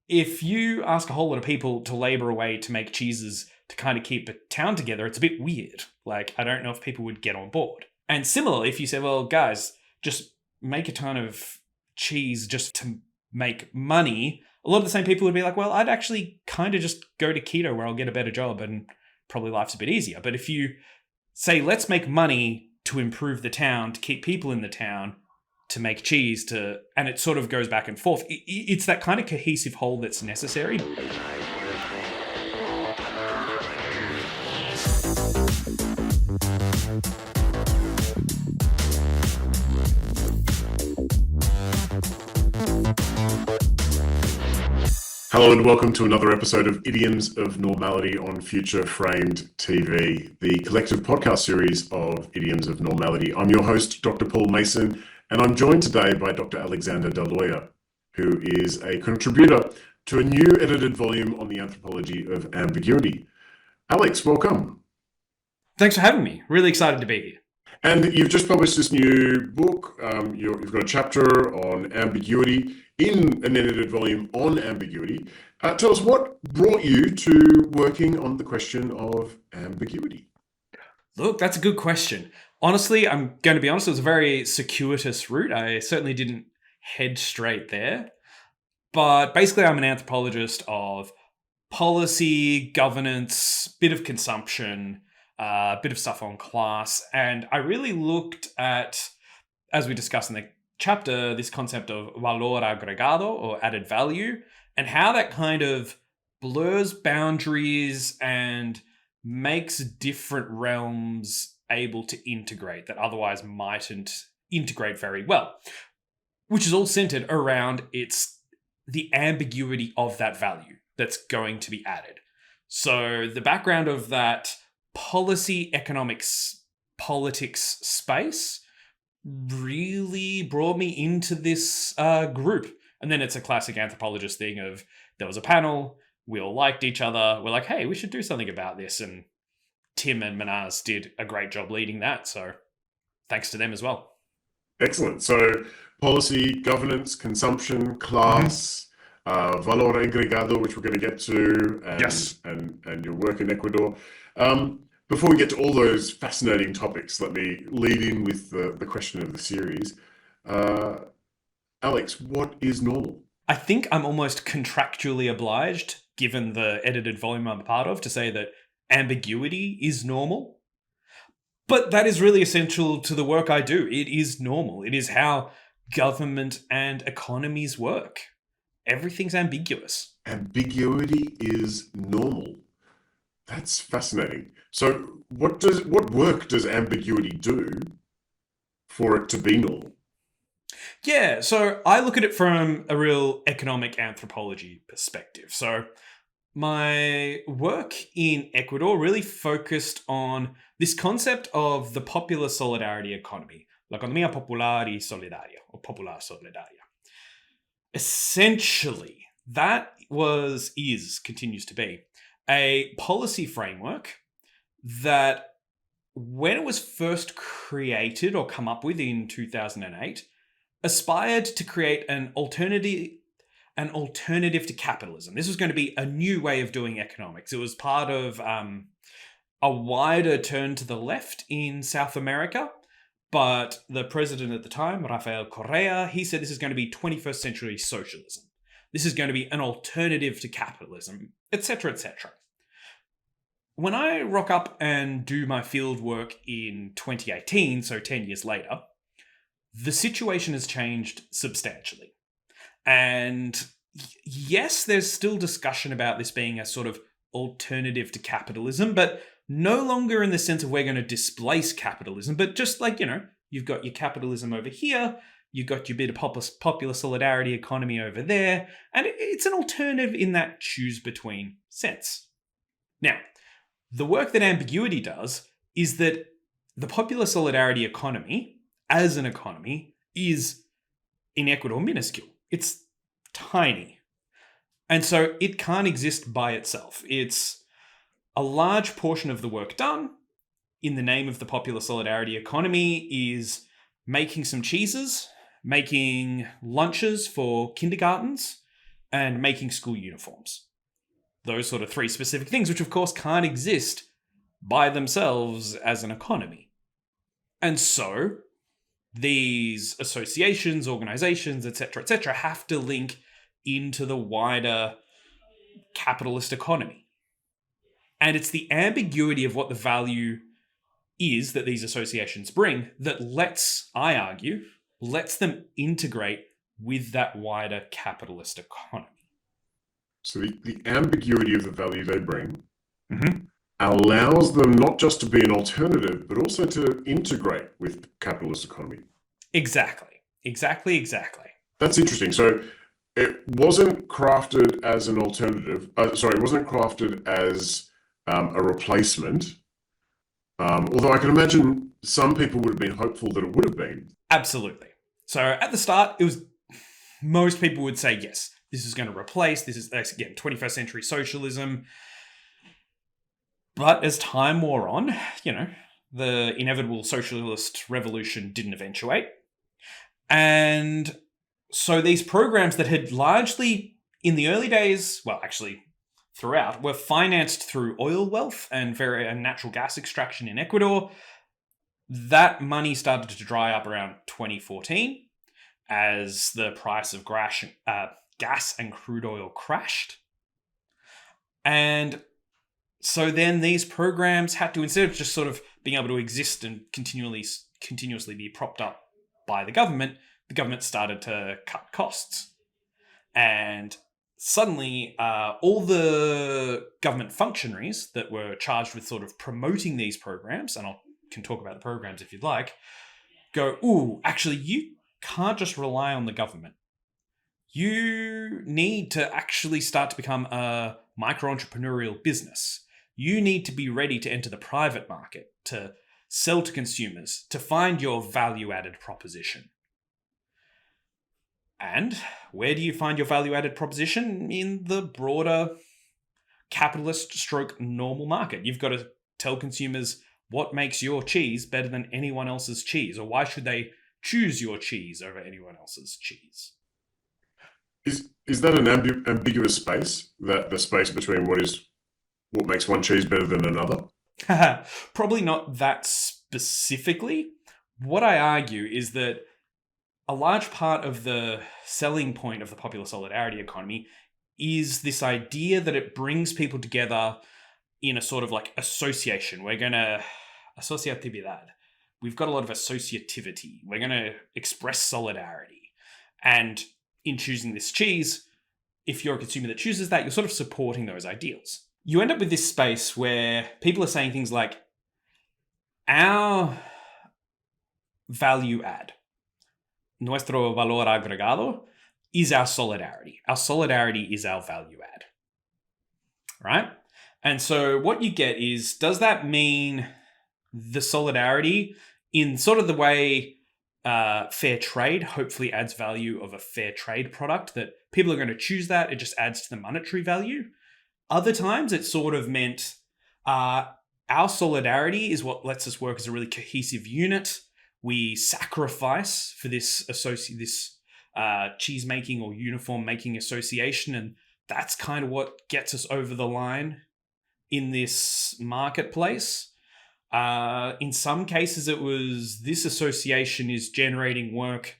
if you ask a whole lot of people to labor away to make cheeses to kind of keep a town together, it's a bit weird. Like, I don't know if people would get on board. And similarly, if you say, well, guys, just make a ton of cheese just to make money, a lot of the same people would be like, well, I'd actually kind of just go to keto where I'll get a better job and probably life's a bit easier. But if you say, let's make money to improve the town, to keep people in the town, to make cheese, and it sort of goes back and forth. It's that kind of cohesive whole that's necessary. Hello and welcome to another episode of Idioms of Normality on Future Framed TV, the collective podcast series of Idioms of Normality. I'm your host, Dr. Paul Mason, and I'm joined today by Dr. Alexander Daloya, who is a contributor to a new edited volume on the Anthropology of Ambiguity. Alex, welcome. Thanks for having me. Really excited to be here. And you've just published this new book. You've got a chapter on ambiguity in an edited volume on ambiguity. Tell us what brought you to working on the question of ambiguity? Look, that's a good question. Honestly, I'm going to be honest, it was a very circuitous route. I certainly didn't head straight there. But basically, I'm an anthropologist of policy, governance, bit of consumption, a bit of stuff on class. And I really looked at, as we discussed in the chapter, this concept of valor agregado, or added value, and how that kind of blurs boundaries and makes different realms able to integrate that otherwise mightn't integrate very well, which is all centered around the ambiguity of that value that's going to be added. So the background of that policy, economics, politics space really brought me into this group. And then it's a classic anthropologist thing of, there was a panel, we all liked each other, we're like, hey, we should do something about this. And Tim and Manaz did a great job leading that. So thanks to them as well. Excellent. So policy, governance, consumption, class, valor agregado, which we're going to get to, and, yes. and your work in Ecuador. Before we get to all those fascinating topics, let me lead in with the question of the series. Alex, what is normal? I think I'm almost contractually obliged, given the edited volume I'm a part of, to say that ambiguity is normal. But that is really essential to the work I do. It is normal. It is how government and economies work. Everything's ambiguous. Ambiguity is normal. That's fascinating. So what work does ambiguity do for it to be normal? Yeah, so I look at it from a real economic anthropology perspective. So my work in Ecuador really focused on this concept of the popular solidarity economy, la economía popular y solidaria, or popular solidaria. Essentially, that continues to be a policy framework that, when it was first created or come up with in 2008, aspired to create an alternative to capitalism. This was going to be a new way of doing economics. It was part of a wider turn to the left in South America, but the president at the time, Rafael Correa, he said this is going to be 21st century socialism. This is going to be an alternative to capitalism, etc., etc. When I rock up and do my field work in 2018, so 10 years later, the situation has changed substantially. And yes, there's still discussion about this being a sort of alternative to capitalism, but no longer in the sense of we're going to displace capitalism, but just like, you've got your capitalism over here, you've got your bit of popular solidarity economy over there, and it's an alternative in that choose between sense. Now, the work that ambiguity does is that the popular solidarity economy, as an economy, is in Ecuador minuscule. It's tiny. And so it can't exist by itself. It's a large portion of the work done in the name of the popular solidarity economy is making some cheeses, making lunches for kindergartens, and making school uniforms. Those sort of three specific things, which of course can't exist by themselves as an economy. And so these associations, organizations, etc., have to link into the wider capitalist economy. And it's the ambiguity of what the value is that these associations bring that I argue, lets them integrate with that wider capitalist economy. So the ambiguity of the value they bring allows them not just to be an alternative, but also to integrate with the capitalist economy. Exactly. That's interesting. So it wasn't crafted as an alternative. It wasn't crafted as a replacement. Although I can imagine some people would have been hopeful that it would have been. Absolutely. So at the start, most people would say, yes, this is going to replace, this is, again, 21st century socialism. But as time wore on, the inevitable socialist revolution didn't eventuate. And so these programs that had largely, in the early days, well, actually throughout, were financed through oil wealth and natural gas extraction in Ecuador. That money started to dry up around 2014 as the price of gas and crude oil crashed. And so then these programs had to, instead of just sort of being able to exist and continuously be propped up by the government started to cut costs. And suddenly, all the government functionaries that were charged with sort of promoting these programs, and I can talk about the programs if you'd like, go, ooh, actually, you can't just rely on the government. You need to actually start to become a micro-entrepreneurial business. You need to be ready to enter the private market, to sell to consumers, to find your value-added proposition. And where do you find your value-added proposition? In the broader capitalist stroke normal market. You've got to tell consumers what makes your cheese better than anyone else's cheese, or why should they choose your cheese over anyone else's cheese. Is that an ambiguous space? That the space between what makes one cheese better than another? Probably not that specifically. What I argue is that a large part of the selling point of the popular solidarity economy is this idea that it brings people together in a sort of like association. We're going to associatividad. We've got a lot of associativity. We're going to express solidarity. And in choosing this cheese, if you're a consumer that chooses that, you're sort of supporting those ideals. You end up with this space where people are saying things like, our value add, nuestro valor agregado, is our solidarity. Our solidarity is our value add, right? And so what you get is, does that mean the solidarity in sort of the way fair trade hopefully adds value of a fair trade product, that people are going to choose that, it just adds to the monetary value? Other times it sort of meant our solidarity is what lets us work as a really cohesive unit. We sacrifice for this cheese making or uniform making association, and that's kind of what gets us over the line in this marketplace. In some cases, it was this association is generating work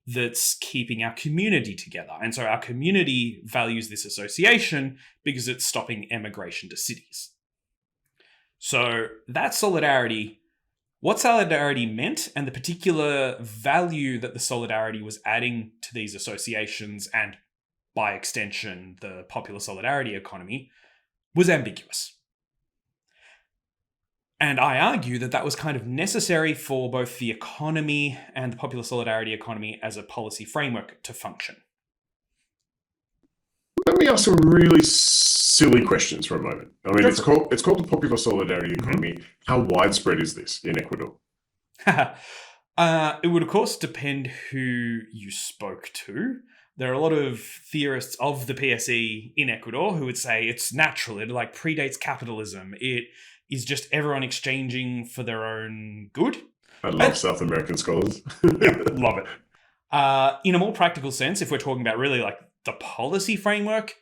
that's keeping our community together. And so our community values this association because it's stopping emigration to cities. So that solidarity, what solidarity meant, and the particular value that the solidarity was adding to these associations, and by extension, the popular solidarity economy, was ambiguous. And I argue that that was kind of necessary for both the economy and the popular solidarity economy as a policy framework to function. Let me ask some really silly questions for a moment. I mean, it's called the popular solidarity economy. Mm-hmm. How widespread is this in Ecuador? It would, of course, depend who you spoke to. There are a lot of theorists of the PSE in Ecuador who would say it's natural. It like predates capitalism. It is just everyone exchanging for their own good. I love South American scholars. Yeah, love it. In a more practical sense, if we're talking about really like the policy framework,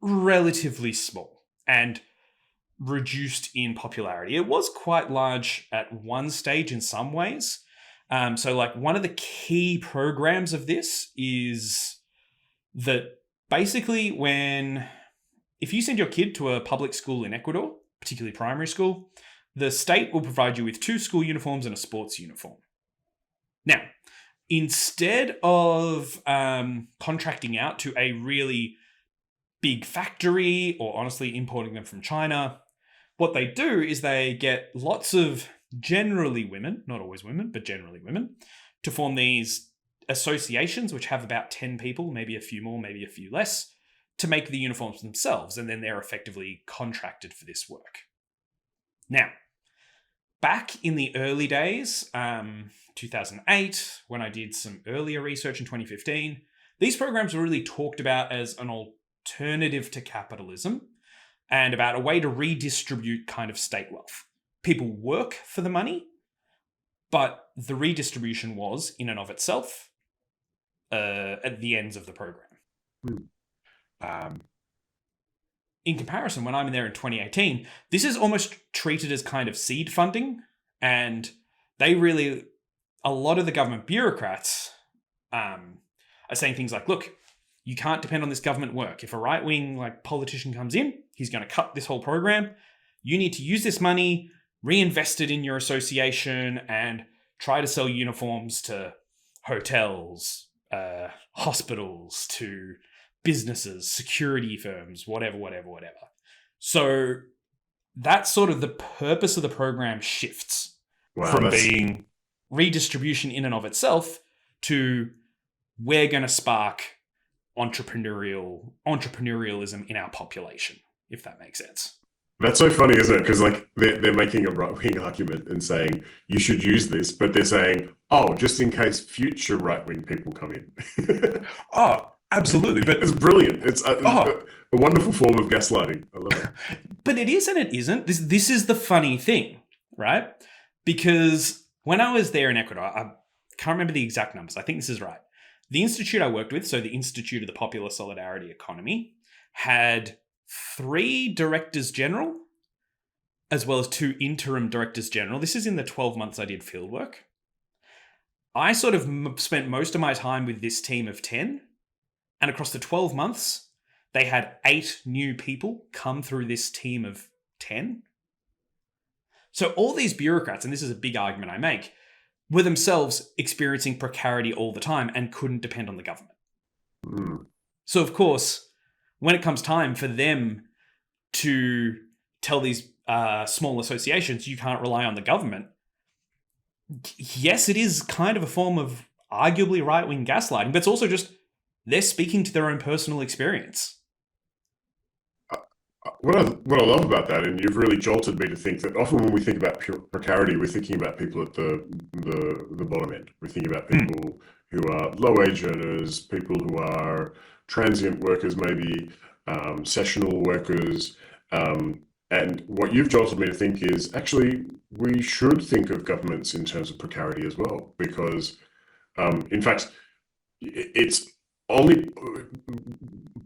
relatively small and reduced in popularity. It was quite large at one stage in some ways. So like one of the key programs of this is that basically if you send your kid to a public school in Ecuador, particularly primary school, the state will provide you with 2 school uniforms and a sports uniform. Now, instead of contracting out to a really big factory or honestly importing them from China, what they do is they get lots of generally women, not always women, but generally women, to form these associations, which have about 10 people, maybe a few more, maybe a few less, to make the uniforms themselves. And then they're effectively contracted for this work. Now, back in the early days, 2008, when I did some earlier research in 2015, these programs were really talked about as an alternative to capitalism and about a way to redistribute kind of state wealth. People work for the money, but the redistribution was, in and of itself, at the ends of the program. In comparison, when I'm in there in 2018, this is almost treated as kind of seed funding, and a lot of the government bureaucrats are saying things like, look, you can't depend on this government work. If a right-wing politician comes in, he's going to cut this whole program. You need to use this money, reinvest it in your association, and try to sell uniforms to hotels, hospitals, to businesses, security firms, whatever. So that's sort of the purpose of the program shifts from being redistribution in and of itself to we're going to spark entrepreneurialism in our population, if that makes sense. That's so funny, isn't it? Because they're making a right-wing argument and saying you should use this, but they're saying, oh, just in case future right-wing people come in. Oh, absolutely. But it's brilliant. It's a wonderful form of gaslighting. I love it. But it is and it isn't. This is the funny thing, right? Because when I was there in Ecuador, I can't remember the exact numbers. I think this is right. The institute I worked with, so the Institute of the Popular Solidarity Economy, had 3 directors general, as well as 2 interim directors general. This is in the 12 months I did fieldwork. I sort of spent most of my time with this team of 10, and across the 12 months, they had 8 new people come through this team of 10. So all these bureaucrats, and this is a big argument I make, were themselves experiencing precarity all the time and couldn't depend on the government. So, of course, when it comes time for them to tell these small associations, you can't rely on the government, yes, it is kind of a form of arguably right-wing gaslighting, but it's also just they're speaking to their own personal experience. What I love about that, and you've really jolted me to think that often when we think about precarity, we're thinking about people at the bottom end. We're thinking about people who are low-wage earners, people who are transient workers, maybe sessional workers. And what you've jolted me to think is actually we should think of governments in terms of precarity as well, because in fact, it's only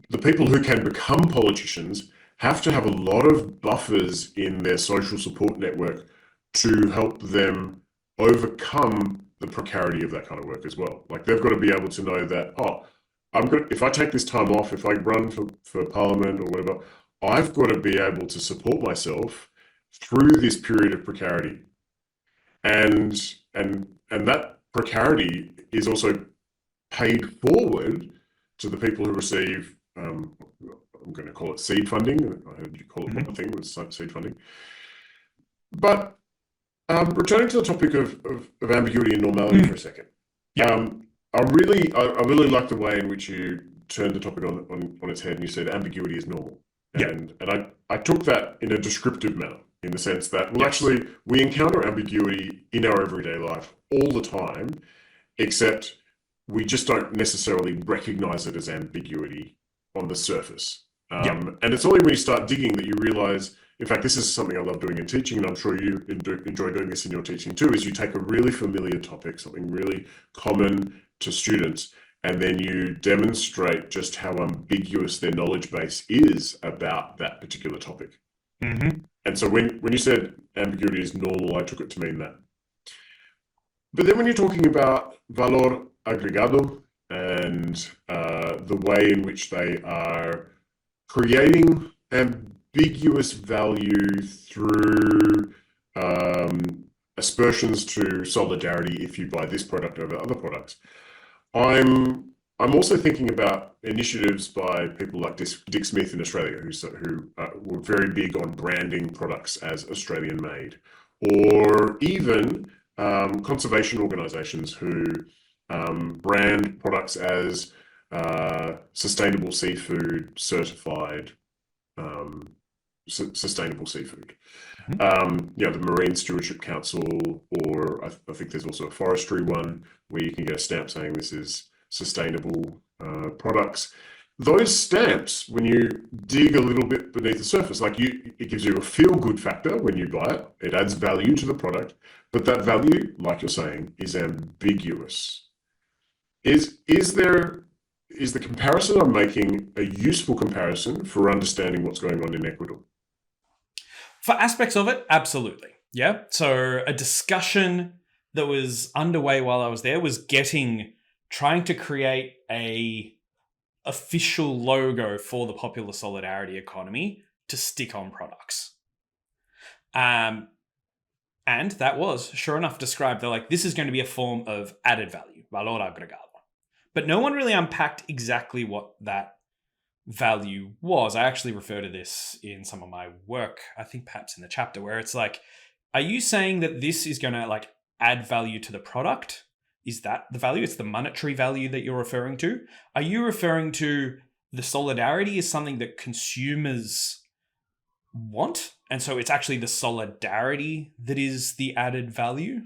the people who can become politicians have to have a lot of buffers in their social support network to help them overcome the precarity of that kind of work as well. Like they've got to be able to know that, if I take this time off, if I run for parliament or whatever, I've got to be able to support myself through this period of precarity. And that precarity is also paid forward to the people who receive, I'm going to call it seed funding. I heard you call it one thing was seed funding. But returning to the topic of ambiguity and normality for a second. I really like the way in which you turned the topic on its head and you said ambiguity is normal. And I took that in a descriptive manner, in the sense that, actually, we encounter ambiguity in our everyday life all the time, except we just don't necessarily recognize it as ambiguity on the surface. And it's only when you start digging that you realize, in fact, this is something I love doing in teaching, and I'm sure you enjoy doing this in your teaching too, is you take a really familiar topic, something really common to students, and then you demonstrate just how ambiguous their knowledge base is about that particular topic. Mm-hmm. And so when you said ambiguity is normal, I took it to mean that. But then when you're talking about valor agregado and the way in which they are creating ambiguous value through aspersions to solidarity if you buy this product over other products, I'm also thinking about initiatives by people like Dick Smith in Australia, who were very big on branding products as Australian made, or even conservation organisations who brand products as sustainable seafood certified, sustainable seafood. The Marine Stewardship Council, or I think there's also a forestry one where you can get a stamp saying this is sustainable products. Those stamps, when you dig a little bit beneath the surface, it gives you a feel-good factor when you buy it. It adds value to the product, but that value, like you're saying, is ambiguous. Is the comparison I'm making a useful comparison for understanding what's going on in Ecuador? For aspects of it, absolutely. Yeah. So a discussion that was underway while I was there was trying to create a official logo for the popular solidarity economy to stick on products. And that was, sure enough, described. They're like, this is going to be a form of added value, valor agregado. But no one really unpacked exactly what that value was. I actually refer to this in some of my work, I think perhaps in the chapter, where it's like, are you saying that this is going to add value to the product? Is that the value? It's the monetary value that you're referring to? Are you referring to the solidarity is something that consumers want? And so it's actually the solidarity that is the added value?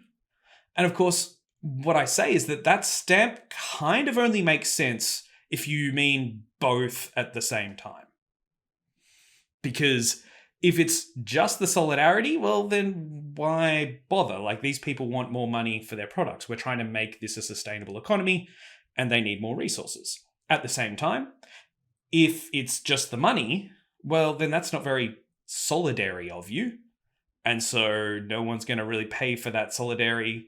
And of course, what I say is that stamp kind of only makes sense if you mean both at the same time. Because if it's just the solidarity, well, then why bother? These people want more money for their products. We're trying to make this a sustainable economy and they need more resources. At the same time, if it's just the money, well, then that's not very solidary of you. And so no one's going to really pay for that solidarity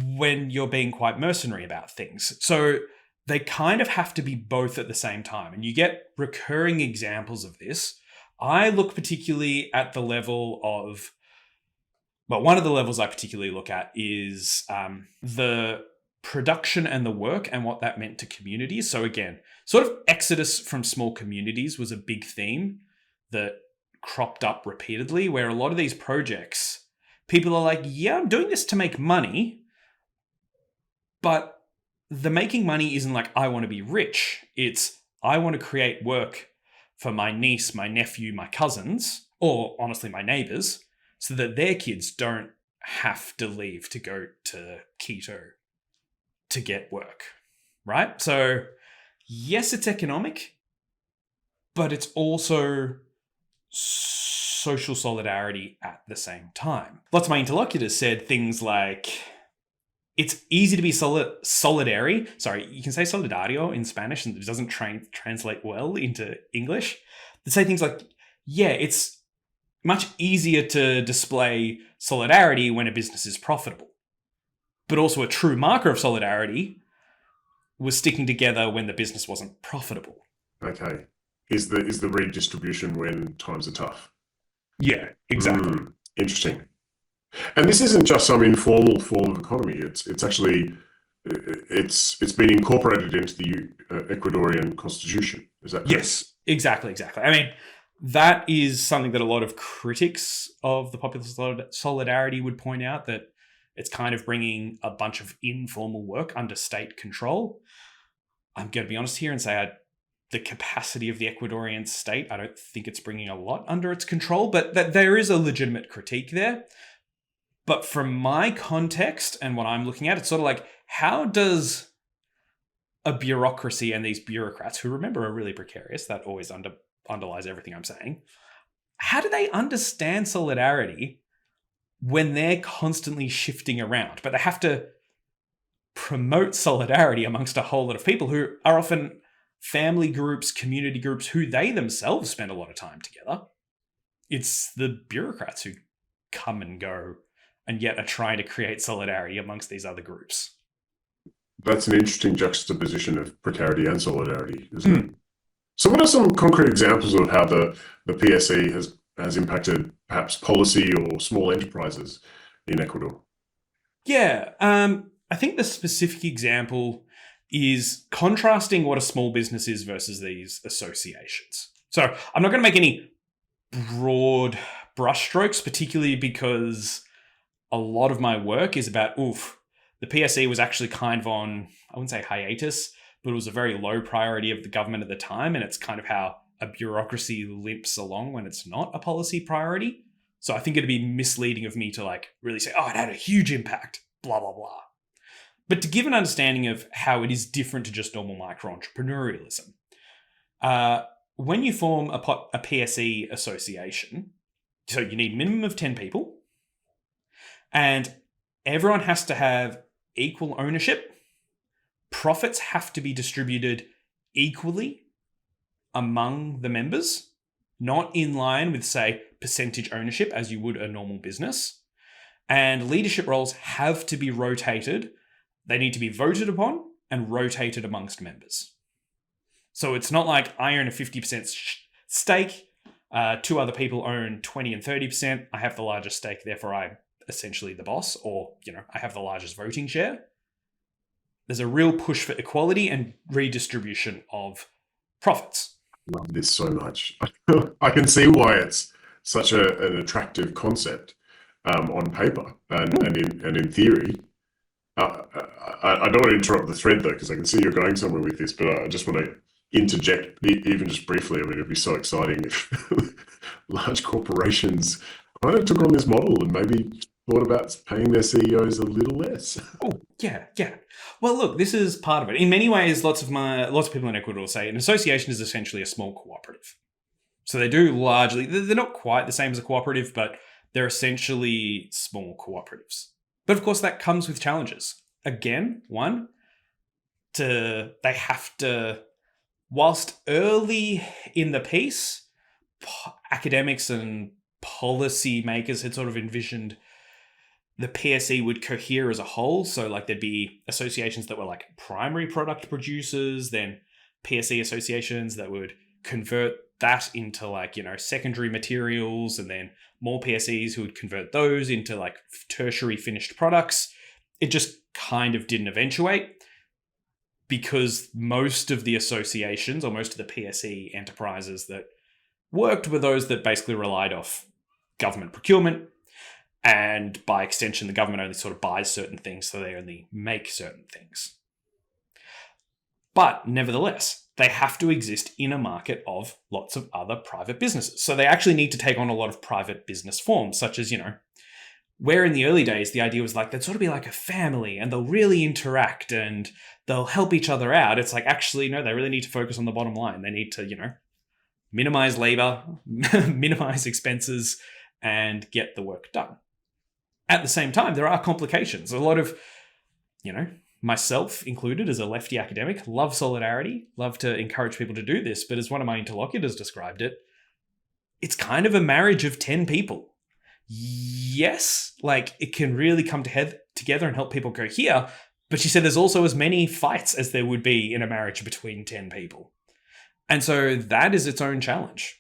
when you're being quite mercenary about things. So they kind of have to be both at the same time. And you get recurring examples of this. I look particularly at the level of, one of the levels I particularly look at is the production and the work and what that meant to communities. So again, sort of exodus from small communities was a big theme that cropped up repeatedly, where a lot of these projects, people are like, yeah, I'm doing this to make money, but the making money isn't I want to be rich. It's I want to create work for my niece, my nephew, my cousins, or honestly, my neighbors, so that their kids don't have to leave to go to Quito to get work, right? So yes, it's economic, but it's also social solidarity at the same time. Lots of my interlocutors said things like, it's easy to be solidary. Sorry, you can say solidario in Spanish and it doesn't translate well into English. They say things like, yeah, it's much easier to display solidarity when a business is profitable. But also a true marker of solidarity was sticking together when the business wasn't profitable. Okay. Is the redistribution when times are tough? Yeah, exactly. Interesting. And this isn't just some informal form of economy. It's actually it's been incorporated into the Ecuadorian constitution. Is that correct? Yes, exactly. I mean, that is something that a lot of critics of the popular solidarity would point out, that it's kind of bringing a bunch of informal work under state control. I'm going to be honest here and say the capacity of the Ecuadorian state, I don't think it's bringing a lot under its control, but that there is a legitimate critique there. But from my context and what I'm looking at, it's sort of how does a bureaucracy and these bureaucrats, who remember are really precarious, that always underlies everything I'm saying, how do they understand solidarity when they're constantly shifting around? But they have to promote solidarity amongst a whole lot of people who are often family groups, community groups, who they themselves spend a lot of time together. It's the bureaucrats who come and go and yet are trying to create solidarity amongst these other groups. That's an interesting juxtaposition of precarity and solidarity, isn't it? So what are some concrete examples of how the PSE has impacted perhaps policy or small enterprises in Ecuador? Yeah, I think the specific example is contrasting what a small business is versus these associations. So I'm not going to make any broad brushstrokes, particularly because a lot of my work is about, the PSE was actually kind of on, I wouldn't say hiatus, but it was a very low priority of the government at the time. And it's kind of how a bureaucracy limps along when it's not a policy priority. So I think it'd be misleading of me to really say, it had a huge impact, blah, blah, blah. But to give an understanding of how it is different to just normal micro-entrepreneurialism, when you form a PSE association, so you need a minimum of 10 people, and everyone has to have equal ownership. Profits have to be distributed equally among the members, not in line with, say, percentage ownership as you would a normal business. And leadership roles have to be rotated. They need to be voted upon and rotated amongst members. So it's not like I own a 50% stake, two other people own 20 and 30%. I have the largest stake, therefore I'm essentially the boss, or, I have the largest voting share. There's a real push for equality and redistribution of profits. I love this so much. I can see why it's such an attractive concept on paper and in theory. I don't want to interrupt the thread though, because I can see you're going somewhere with this, but I just want to interject even just briefly. I mean, it'd be so exciting if large corporations kind of took on this model and maybe thought about paying their CEOs a little less. Oh, yeah. Well, look, this is part of it. In many ways, lots of people in Ecuador say an association is essentially a small cooperative. So they do largely, they're not quite the same as a cooperative, but they're essentially small cooperatives. But of course, that comes with challenges. Again, one, they have to, whilst early in the piece, academics and policy makers had sort of envisioned the PSE would cohere as a whole. So there'd be associations that were primary product producers, then PSE associations that would convert that into secondary materials, and then more PSEs who would convert those into tertiary finished products. It just kind of didn't eventuate because most of the associations or most of the PSE enterprises that worked were those that basically relied off government procurement. And by extension, the government only sort of buys certain things, so they only make certain things. But nevertheless, they have to exist in a market of lots of other private businesses. So they actually need to take on a lot of private business forms, such as, where in the early days, the idea was they'd sort of be like a family and they'll really interact and they'll help each other out. It's actually, no, they really need to focus on the bottom line. They need to, minimize labor, minimize expenses, and get the work done. At the same time, there are complications. A lot of, myself included as a lefty academic, love solidarity, love to encourage people to do this. But as one of my interlocutors described it, it's kind of a marriage of 10 people. Yes, it can really come together and help people cohere. But she said there's also as many fights as there would be in a marriage between 10 people. And so that is its own challenge.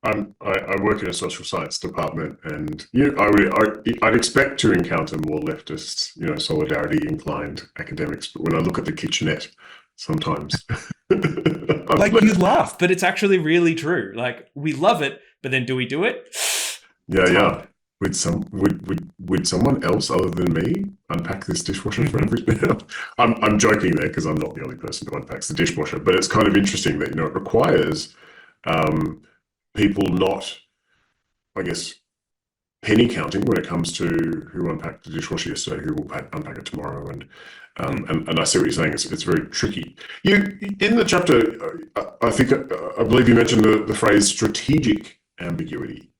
I work in a social science department, and I'd expect to encounter more leftist, solidarity inclined academics. But when I look at the kitchenette, sometimes, you laugh, but it's actually really true. We love it, but then do we do it? Yeah. Would someone else other than me unpack this dishwasher for everything? I'm joking there because I'm not the only person who unpacks the dishwasher, but it's kind of interesting that it requires people not, I guess, penny counting when it comes to who unpacked the dishwasher yesterday, who will unpack it tomorrow, and I see what you're saying. It's very tricky. You in the chapter, I believe you mentioned the phrase strategic ambiguity.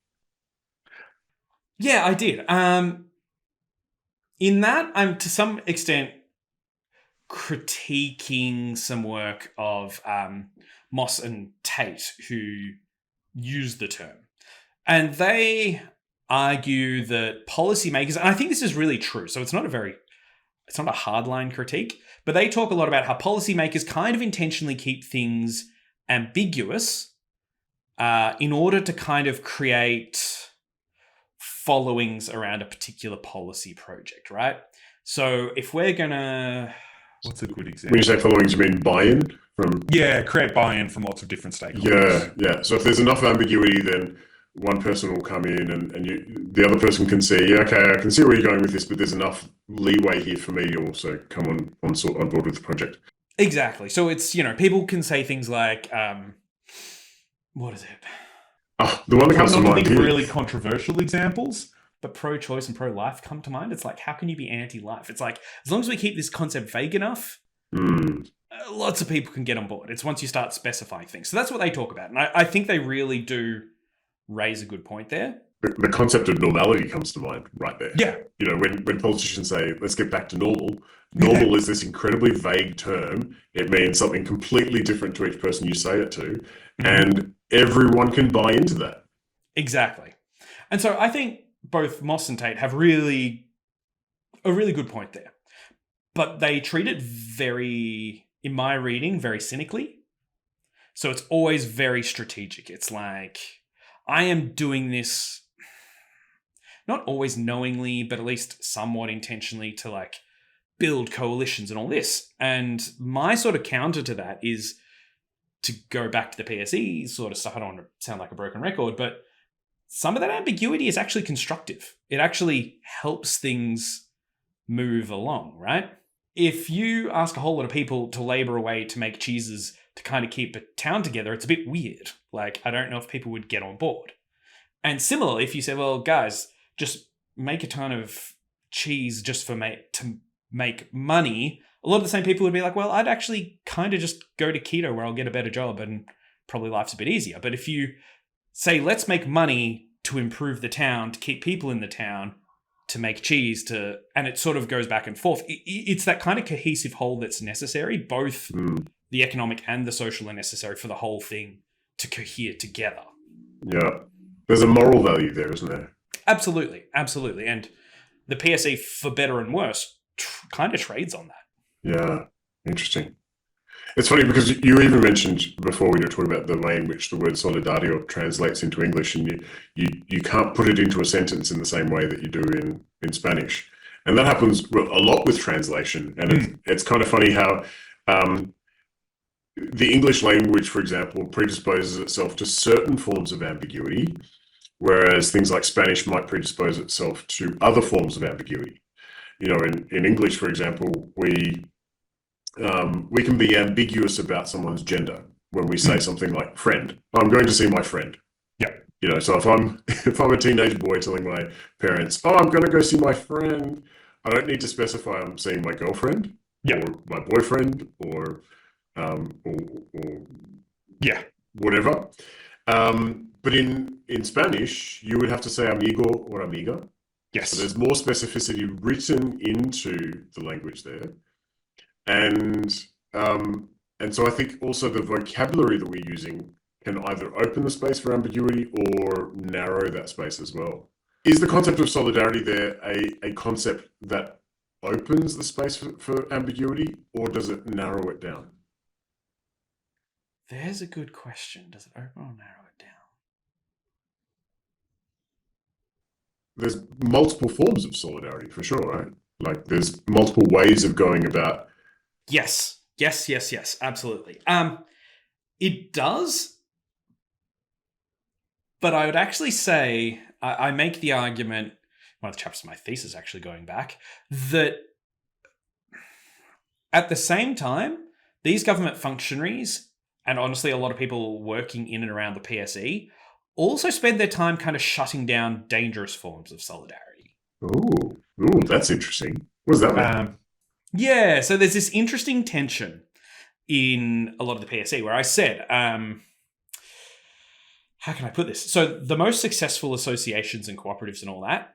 Yeah, I did. In that, I'm to some extent critiquing some work of Moss and Tate, who use the term. And they argue that policymakers, and I think this is really true, so it's not a hardline critique, but they talk a lot about how policymakers kind of intentionally keep things ambiguous in order to kind of create followings around a particular policy project, right? So if we're gonna... What's a good example? When you say followings, you mean buy-in from? Yeah, create buy-in from lots of different stakeholders. Yeah. So if there's enough ambiguity, then one person will come in and the other person can see, yeah, okay, I can see where you're going with this, but there's enough leeway here for me to also come on board with the project. Exactly. So it's, people can say things like, what is it? The one that comes to Not mind think here. really controversial examples. But pro-choice and pro-life come to mind. It's like, how can you be anti-life? It's like, as long as we keep this concept vague enough, lots of people can get on board. It's once you start specifying things. So that's what they talk about. And I think they really do raise a good point there. The concept of normality comes to mind right there. Yeah. When politicians say, let's get back to normal, normal is this incredibly vague term. It means something completely different to each person you say it to. And everyone can buy into that. Exactly. And so I think both Moss and Tate have a really good point there. But they treat it in my reading, very cynically. So it's always very strategic. It's like, I am doing this, not always knowingly, but at least somewhat intentionally to like build coalitions and all this. And my sort of counter to that is to go back to the PSE sort of stuff. I don't want to sound like a broken record, but some of that ambiguity is actually constructive. It actually helps things move along, right? If you ask a whole lot of people to labor away to make cheeses to kind of keep a town together, it's a bit weird. Like, I don't know if people would get on board. And similarly, if you say, well, guys, just make a ton of cheese just to make money, a lot of the same people would be like, well, I'd actually kind of just go to keto where I'll get a better job and probably life's a bit easier. But if you say, let's make money to improve the town, to keep people in the town, to make cheese, and it sort of goes back and forth. It's that kind of cohesive whole that's necessary. Both the economic and the social are necessary for the whole thing to cohere together. Yeah. There's a moral value there, isn't there? Absolutely. Absolutely. And the PSE, for better and worse, kind of trades on that. Yeah. Interesting. It's funny because you even mentioned before we were talking about the way in which the word solidario translates into English, and you can't put it into a sentence in the same way that you do in Spanish. And that happens a lot with translation. And it's kind of funny how the English language, for example, predisposes itself to certain forms of ambiguity, whereas things like Spanish might predispose itself to other forms of ambiguity. In English, for example, we can be ambiguous about someone's gender when we say something like friend. I'm going to see my friend. Yeah. So if I'm a teenage boy telling my parents, oh, I'm going to go see my friend, I don't need to specify I'm seeing my girlfriend or my boyfriend or whatever. But in Spanish, you would have to say amigo or amiga. Yes. So there's more specificity written into the language there. And so I think also the vocabulary that we're using can either open the space for ambiguity or narrow that space as well. Is the concept of solidarity there a concept that opens the space for ambiguity, or does it narrow it down? There's a good question. Does it open or narrow it down? There's multiple forms of solidarity for sure, right? Like there's multiple ways of going about. Yes, absolutely. It does, but I would actually say, I make the argument, one of the chapters of my thesis actually going back, that at the same time, these government functionaries, and honestly a lot of people working in and around the PSE, also spend their time kind of shutting down dangerous forms of solidarity. Ooh, that's interesting. What does that mean? Yeah, so there's this interesting tension in a lot of the PSE where I said, how can I put this? So the most successful associations and cooperatives and all that,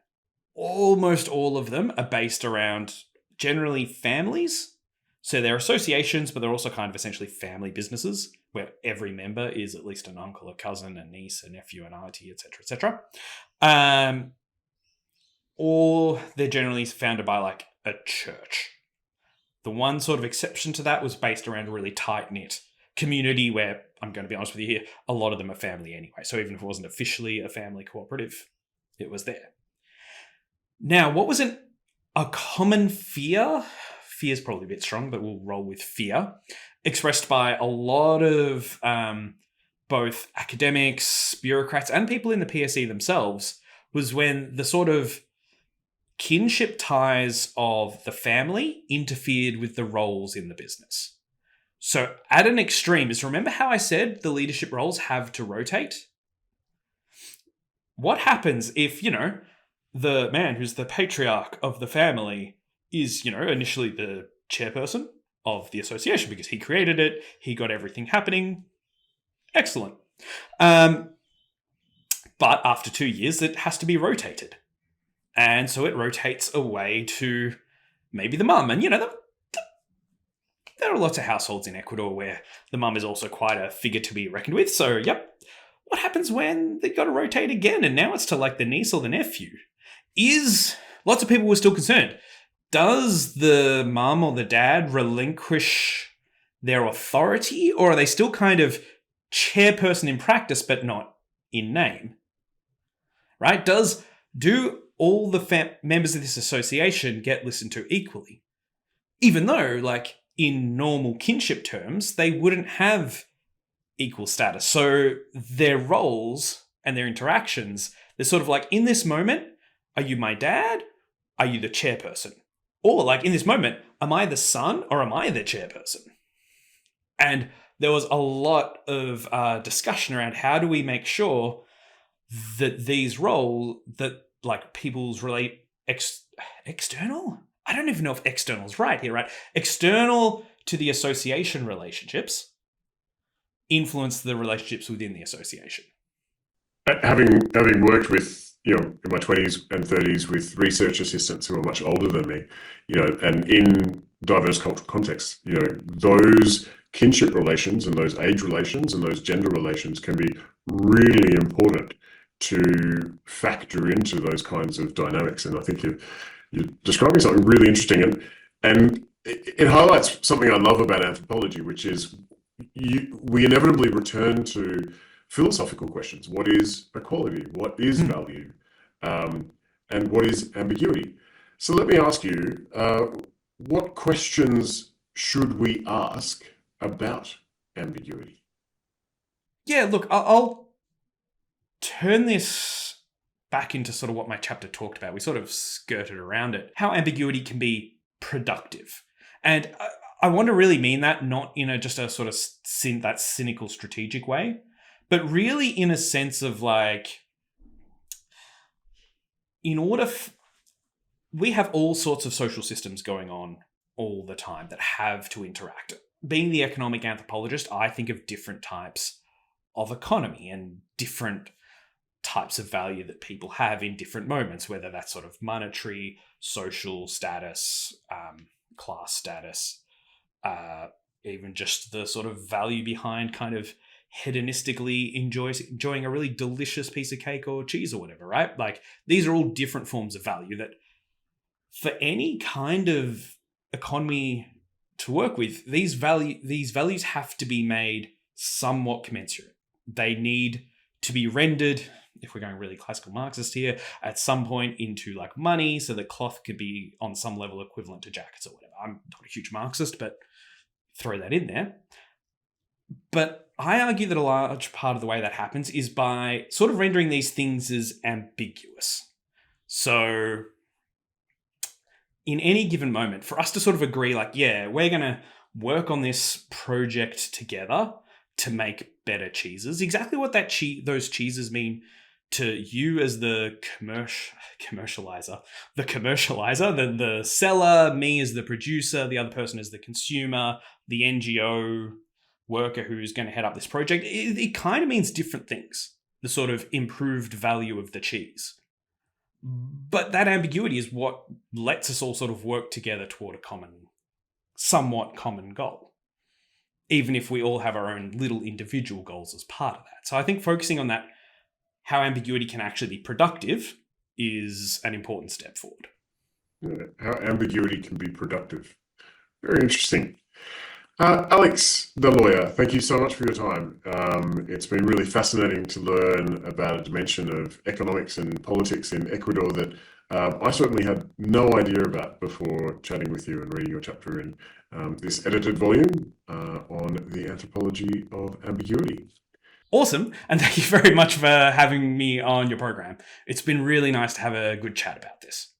almost all of them are based around generally families So they're associations, but they're also kind of essentially family businesses where every member is at least an uncle, a cousin, a niece, a nephew, an auntie, etc., etc. Or they're generally founded by like a church. The one sort of exception to that was based around a really tight-knit community where, I'm going to be honest with you here, a lot of them are family anyway. So even if it wasn't officially a family cooperative, it was there. Now, what wasn't a common fear is probably a bit strong, but we'll roll with fear, expressed by a lot of both academics, bureaucrats, and people in the PSE themselves, was when the sort of kinship ties of the family interfered with the roles in the business. So at an extreme is, remember how I said the leadership roles have to rotate? What happens if, the man who's the patriarch of the family is, initially the chairperson of the association because he created it, he got everything happening. Excellent. But after 2 years, it has to be rotated. And so it rotates away to maybe the mum. And, there are lots of households in Ecuador where the mum is also quite a figure to be reckoned with. So, yep. What happens when they got to rotate again? And now it's to like the niece or the nephew. Lots of people were still concerned. Does the mum or the dad relinquish their authority, or are they still kind of chairperson in practice but not in name? Right? Do all the members of this association get listened to equally? Even though, like, in normal kinship terms, they wouldn't have equal status. So their roles and their interactions, they're sort of like, in this moment, are you my dad? Are you the chairperson? Or like, in this moment, am I the son or am I the chairperson? And there was a lot of discussion around how do we make sure that these roles, that like people's relate external? I don't even know if external is right here, right? External to the association relationships influence the relationships within the association. Having worked with, in my 20s and 30s with research assistants who are much older than me, and in diverse cultural contexts, those kinship relations and those age relations and those gender relations can be really important to factor into those kinds of dynamics. And I think you're describing something really interesting, and it highlights something I love about anthropology, which is we inevitably return to philosophical questions. What is equality? What is value? And what is ambiguity? So let me ask you, what questions should we ask about ambiguity? Yeah, look, I'll turn this back into sort of what my chapter talked about. We sort of skirted around it. How ambiguity can be productive. And I want to really mean that not in just a sort of that cynical strategic way, but really in a sense of like, we have all sorts of social systems going on all the time that have to interact. Being the economic anthropologist, I think of different types of economy and different types of value that people have in different moments, whether that's sort of monetary, social status, class status, even just the sort of value behind kind of hedonistically enjoying a really delicious piece of cake or cheese or whatever, right? Like, these are all different forms of value that for any kind of economy to work with, these values have to be made somewhat commensurate. They need to be rendered, if we're going really classical Marxist here, at some point into like money, so that cloth could be on some level equivalent to jackets or whatever. I'm not a huge Marxist, but throw that in there. But I argue that a large part of the way that happens is by sort of rendering these things as ambiguous. So in any given moment, for us to sort of agree, like, yeah, we're going to work on this project together to make better cheeses. Exactly what those cheeses mean to you as the commercializer, the seller, me as the producer, the other person as the consumer, the NGO worker who's going to head up this project. It kind of means different things, the sort of improved value of the cheese. But that ambiguity is what lets us all sort of work together toward a common somewhat common goal, even if we all have our own little individual goals as part of that. So I think focusing on that, how ambiguity can actually be productive, is an important step forward. Yeah, how ambiguity can be productive. Very interesting. Alex, the lawyer, thank you so much for your time. It's been really fascinating to learn about a dimension of economics and politics in Ecuador that I certainly had no idea about before chatting with you and reading your chapter in this edited volume on the Anthropology of Ambiguity. Awesome. And thank you very much for having me on your program. It's been really nice to have a good chat about this.